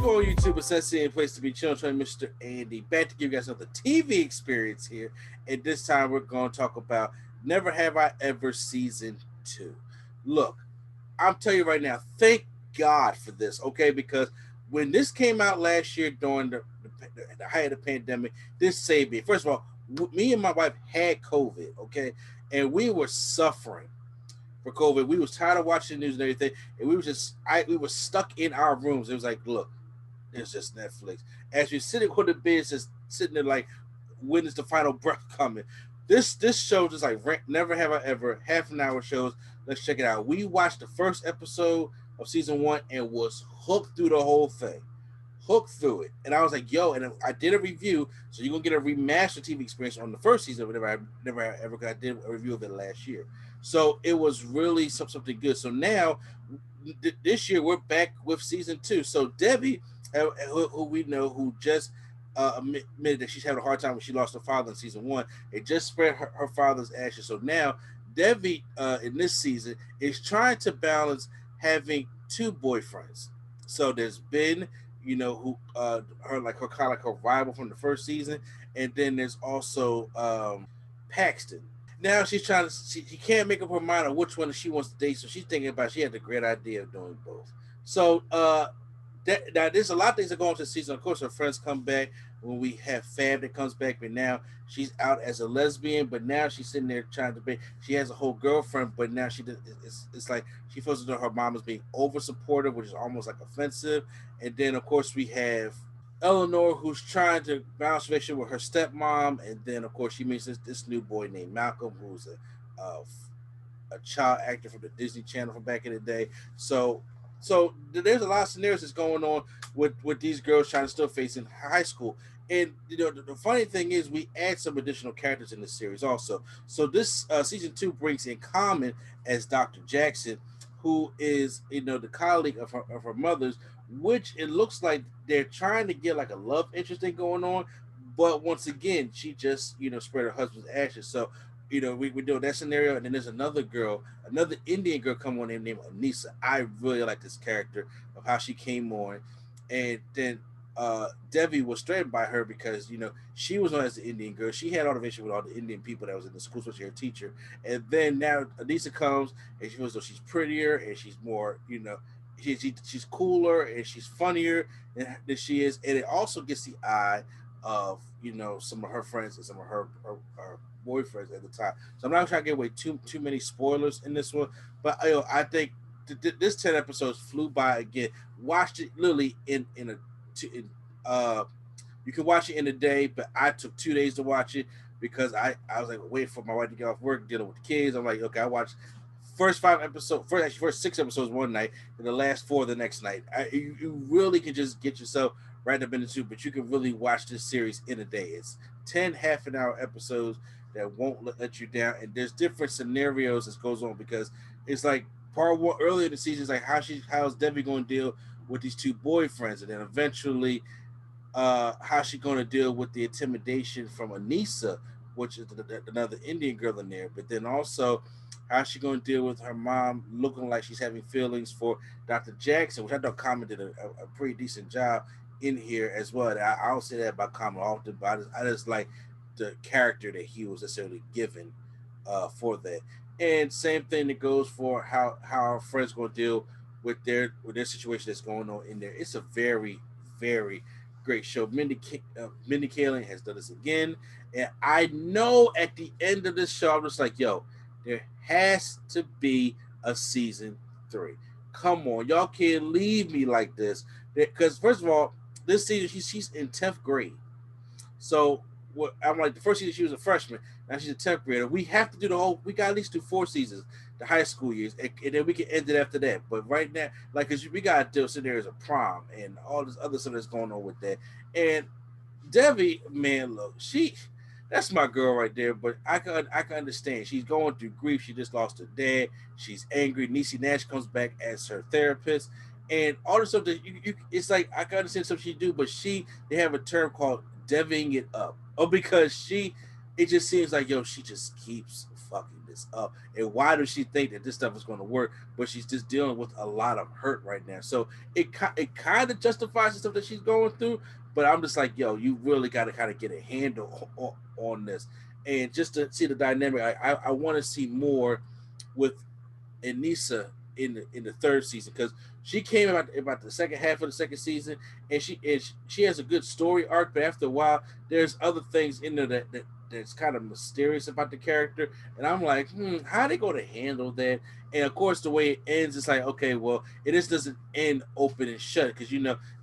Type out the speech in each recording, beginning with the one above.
going on YouTube? A sensei place to be chilling. Mr. Andy back to give you guys another TV experience here, and this time we're going to talk about Never Have I Ever season 2. Look, I'm telling you right now, thank God for this, okay? Because when this came out last year during the height of the pandemic, this saved me. First of all, me and my wife had COVID, okay, and we were suffering for COVID. We was tired of watching the news and everything, and we were stuck in our rooms. It was like, look, it's just Netflix. As you're sitting on the bed, just sitting there like, when is the final breath coming? This show just like Never Have I Ever, half an hour shows. Let's check it out. We watched the first episode of season 1 and was hooked through the whole thing. Hooked through it. And I was like, yo, and I did a review, so you're gonna get a remastered TV experience on the first season of Never Have I Ever, because I did a review of it last year. So it was really something good. So now this year we're back with season 2. So Debbie, who we know, who just admitted that she's having a hard time when she lost her father in season 1. It just spread her father's ashes. So now Debbie, in this season, is trying to balance having 2 boyfriends. So there's Ben, who her kind of like her rival from the first season, and then there's also Paxton. Now she's trying to she can't make up her mind on which one she wants to date, so she's thinking about, she had the great idea of doing both. So now there's a lot of things that go on to the season. Of course, her friends come back when we have Fab that comes back, but now she's out as a lesbian. But now she's sitting there trying to be. She has a whole girlfriend, but now it's like she feels as though her mom is being over supportive, which is almost like offensive. And then of course we have Eleanor, who's trying to balance relationship with her stepmom, and then of course she meets this new boy named Malcolm, who's a child actor from the Disney Channel from back in the day. So there's a lot of scenarios that's going on with these girls trying to still face in high school. And the funny thing is, we add some additional characters in this series also. So this season 2 brings in Common as Dr. Jackson, who is the colleague of her mother's, which it looks like they're trying to get like a love interest thing going on. But once again, she just spread her husband's ashes. So we're doing that scenario, and then there's another girl, another Indian girl come on named Anissa. I really like this character of how she came on, and then Debbie was threatened by her because she was known as the Indian girl. She had all the relationship with all the Indian people that was in the school, especially her teacher. And then now Anissa comes and she feels though she's prettier and she's more she's cooler and she's funnier than she is, and it also gets the eye of some of her friends and some of her boyfriends at the time. So I'm not trying to give away too many spoilers in this one, but I think this 10 episodes flew by again. Watched it literally uh you can watch it in a day, but I took 2 days to watch it because I was like waiting for my wife to get off work, dealing with the kids. I'm like, okay, I watched first 6 episodes one night, and the last 4 the next night. You really can just get yourself right up into 2, but you can really watch this series in a day. It's 10 half an hour episodes that won't let you down, and there's different scenarios that goes on, because it's like part 1 earlier in the season is like how's Debbie going to deal with these 2 boyfriends, and then eventually how's she going to deal with the intimidation from Anissa, which is another Indian girl in there, but then also how's she going to deal with her mom looking like she's having feelings for Dr. Jackson, which I thought Common did a pretty decent job in here as well. I don't say that about Common often, but I just like the character that he was necessarily given for that. And same thing that goes for how our friends going to deal with their situation that's going on in there. It's a very, very great show. Mindy Kaling has done this again, and I know at the end of this show, I'm just like, yo, there has to be a season 3. Come on, y'all can't leave me like this. Because first of all, this season she's in 10th grade. So I'm like, the first season she was a freshman, now she's a 10th grader. We have to do we got at least do 4 seasons, the high school years, and then we can end it after that. But right now, like, cause we got to do scenarios of prom and all this other stuff that's going on with that. And Debbie, man, look, that's my girl right there. But I can understand. She's going through grief. She just lost her dad. She's angry. Niecy Nash comes back as her therapist, and all the stuff that it's like I can understand stuff she do, but they have a term called Devying it up. Oh, because it just seems like, yo, she just keeps fucking this up, and why does she think that this stuff is going to work? But she's just dealing with a lot of hurt right now, so it kind of justifies the stuff that she's going through. But I'm just like, yo, you really got to kind of get a handle on this, and just to see the dynamic. I want to see more with Anissa in the third season, because she came about the second half of the second season, and she has a good story arc, but after a while there's other things in there that's kind of mysterious about the character, and I'm like, how are they going to handle that? And of course the way it ends, it's like, okay, well, it just doesn't end open and shut, because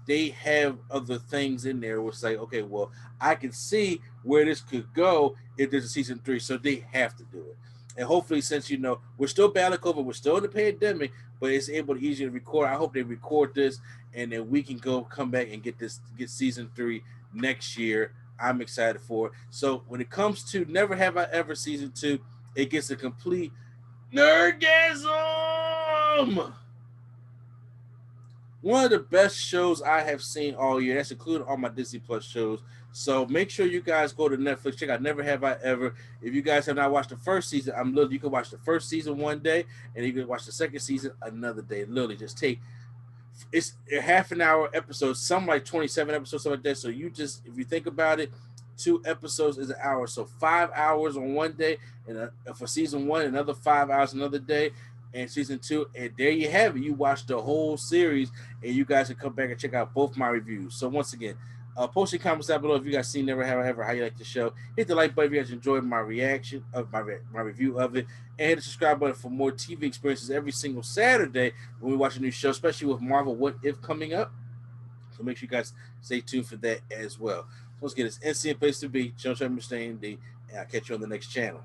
they have other things in there where it's like, okay, well, I can see where this could go if there's a season 3, so they have to do it. And hopefully, since we're still battling COVID, we're still in the pandemic, but it's able to easier to record. I hope they record this, and then we can come back and get season 3 next year. I'm excited for it. So when it comes to Never Have I Ever season 2, it gets a complete nerdgasm. One of the best shows I have seen all year. That's including all my Disney Plus shows. So make sure you guys go to Netflix. Check out Never Have I Ever. If you guys have not watched the first season, you can watch the first season one day, and you can watch the second season another day. Literally, just it's a half an hour episode, some like 27 episodes, something like that. So if you think about it, 2 episodes is an hour. So 5 hours on one day, and for season 1, another 5 hours another day, and season 2, and there you have it. You watch the whole series, and you guys can come back and check out both my reviews. So once again, post your comments down below if you guys seen Never Have I Ever, how you like the show. Hit the like button if you guys enjoyed my reaction of my review of it, and hit the subscribe button for more TV experiences every single Saturday when we watch a new show, especially with Marvel What If coming up. So make sure you guys stay tuned for that as well. So let's get this instant place to be. Mr. AMD, and I'll catch you on the next channel.